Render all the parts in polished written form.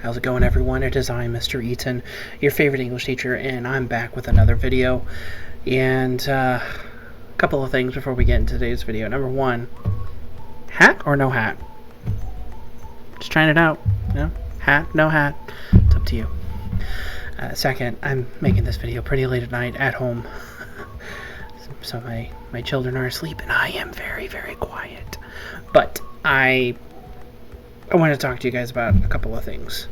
How's it going, everyone? It is I, Mr. Eaton, your favorite English teacher, and I'm back with another video. And a couple of things before we get into today's video. Number one, hat or no hat? Just trying it out. No? Hat, no hat? It's up to you. Second, I'm making this video pretty late at night at home. So my children are asleep and I am very, very quiet. But I want to talk to you guys about a couple of things.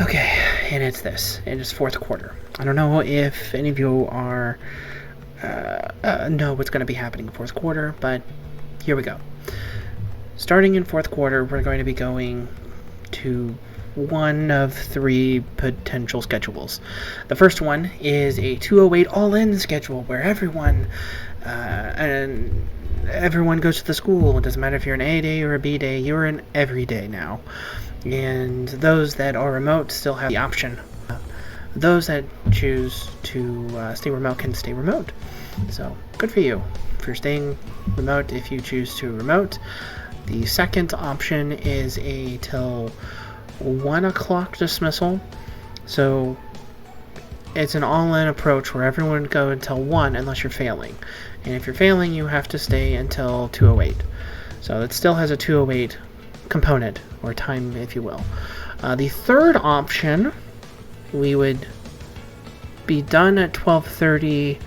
Okay, and it's this. It is fourth quarter. I don't know if any of you are know what's going to be happening in fourth quarter, but here we go. Starting in fourth quarter, we're going to be going to one of three potential schedules. The first one is a 208 all-in schedule where everyone goes to the school. It doesn't matter if you're an A day or a B day, you're an every day now. And those that are remote still have the option. Those that choose to stay remote can stay remote. So good for you if you're staying remote, if you choose to remote. The second option is a till 1 o'clock dismissal. So it's an all-in approach where everyone would go until 1 unless you're failing. And if you're failing, you have to stay until 2:08. So it still has a 2:08 component, or time, if you will. The third option, we would be done at 12:30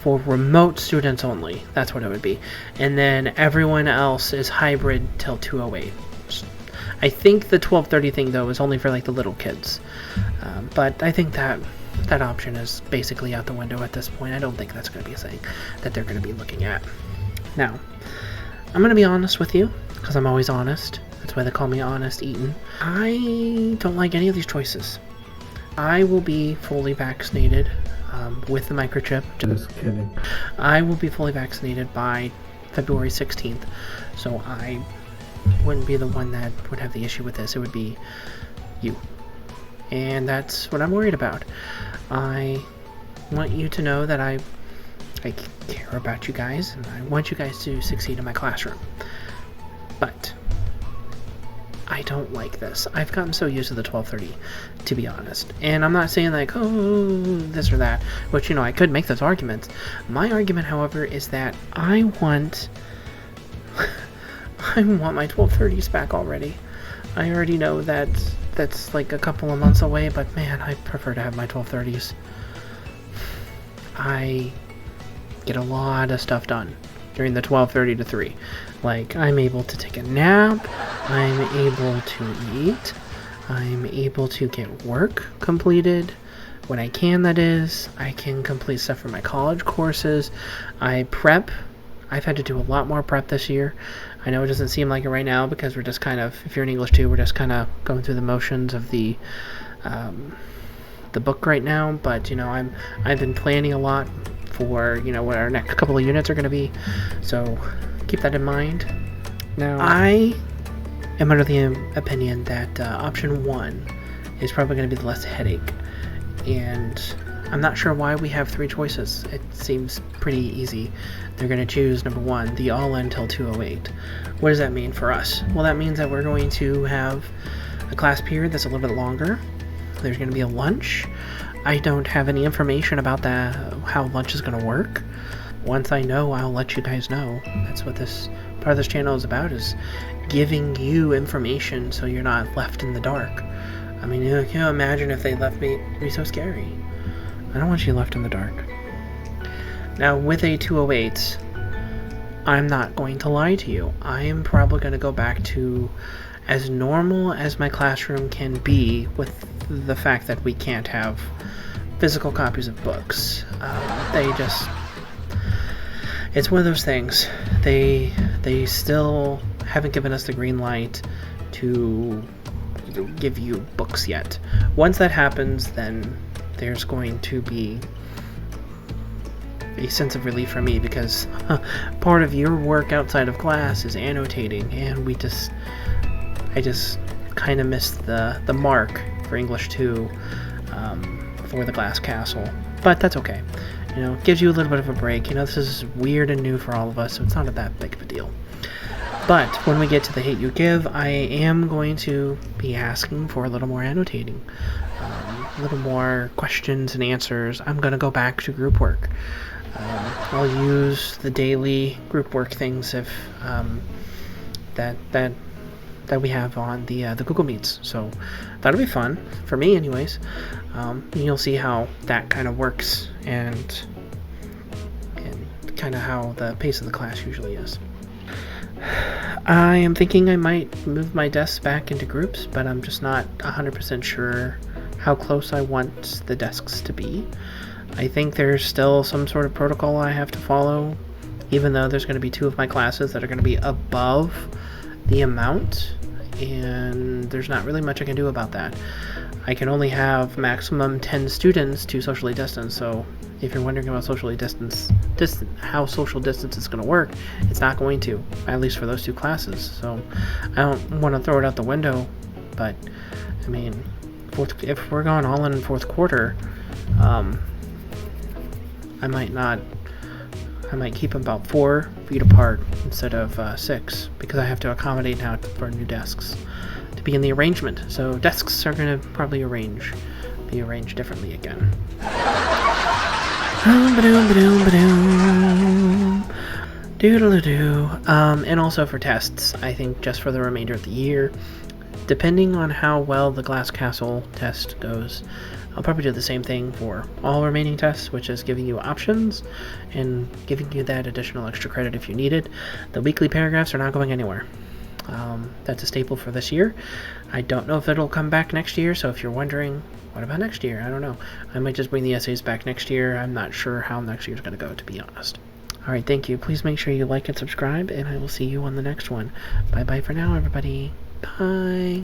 for remote students only. That's what it would be. And then everyone else is hybrid till 2:08. I think the 12:30 thing, though, is only for like the little kids. But I think that option is basically out the window at this point. I don't think that's going to be a thing that they're going to be looking at. Now, I'm going to be honest with you, because I'm always honest. That's why they call me Honest Eaton. I don't like any of these choices. I will be fully vaccinated with the microchip. Just kidding. I will be fully vaccinated by February 16th, so I wouldn't be the one that would have the issue with this. It would be you. And that's what I'm worried about. I want you to know that I care about you guys, and I want you guys to succeed in my classroom. But I don't like this. I've gotten so used to the 12:30, to be honest. And I'm not saying like, oh, this or that, which, I could make those arguments. My argument, however, is that I want my 12:30s back already. I already know that that's like a couple of months away, but man, I prefer to have my 12:30s. I get a lot of stuff done during the 12:30 to 3. Like, I'm able to take a nap, I'm able to eat, I'm able to get work completed when I can, that is. I can complete stuff for my college courses. I prep. I've had to do a lot more prep this year. I know it doesn't seem like it right now because we're just kind of, if you're in English 2, we're just kind of going through the motions of the book right now. But I've been planning a lot for what our next couple of units are going to be. So keep that in mind. Now, I am under the opinion that option 1 is probably going to be the less headache, and I'm not sure why we have 3 choices. It seems pretty easy. They're going to choose number 1, the all-in till 2:08. What does that mean for us? Well, that means that we're going to have a class period that's a little bit longer. There's going to be a lunch. I don't have any information about how lunch is going to work. Once I know, I'll let you guys know. That's what this part of this channel is about, is giving you information so you're not left in the dark. I mean, can you imagine if they left me? It'd be so scary. I don't want you left in the dark. Now, with a 2:08, I'm not going to lie to you. I am probably going to go back to as normal as my classroom can be, with the fact that we can't have physical copies of books. It's one of those things. They still haven't given us the green light to give you books yet. Once that happens, then there's going to be a sense of relief for me, because part of your work outside of class is annotating, and I just kind of missed the mark for English 2 for the Glass Castle. But that's okay. Gives you a little bit of a break. This is weird and new for all of us, so it's not that big of a deal. But when we get to the Hate You Give, I am going to be asking for a little more annotating, a little more questions and answers. I'm going to go back to group work. I'll use the daily group work things if that we have on the Google Meets. So that'll be fun for me, anyways. You'll see how that kind of works and kind of how the pace of the class usually is. I am thinking I might move my desks back into groups, but I'm just not 100% sure how close I want the desks to be. I think there's still some sort of protocol I have to follow, even though there's going to be 2 of my classes that are going to be above the amount, and there's not really much I can do about that. I can only have maximum 10 students to socially distance, so if you're wondering about how social distance is going to work, it's not going to, at least for those 2 classes. So I don't want to throw it out the window, but I mean, if we're going all in 4th quarter, I might keep them about 4 feet apart instead of 6, because I have to accommodate now for new desks to be in the arrangement. So desks are going to probably be arranged differently again. Doodle-doo. And also for tests, I think just for the remainder of the year, depending on how well the Glass Castle test goes, I'll probably do the same thing for all remaining tests, which is giving you options and giving you that additional extra credit if you need it. The weekly paragraphs are not going anywhere. That's a staple for this year. I don't know if it'll come back next year, so if you're wondering, what about next year? I don't know. I might just bring the essays back next year. I'm not sure how next year's going to go, to be honest. Alright, thank you. Please make sure you like and subscribe, and I will see you on the next one. Bye-bye for now, everybody. Bye.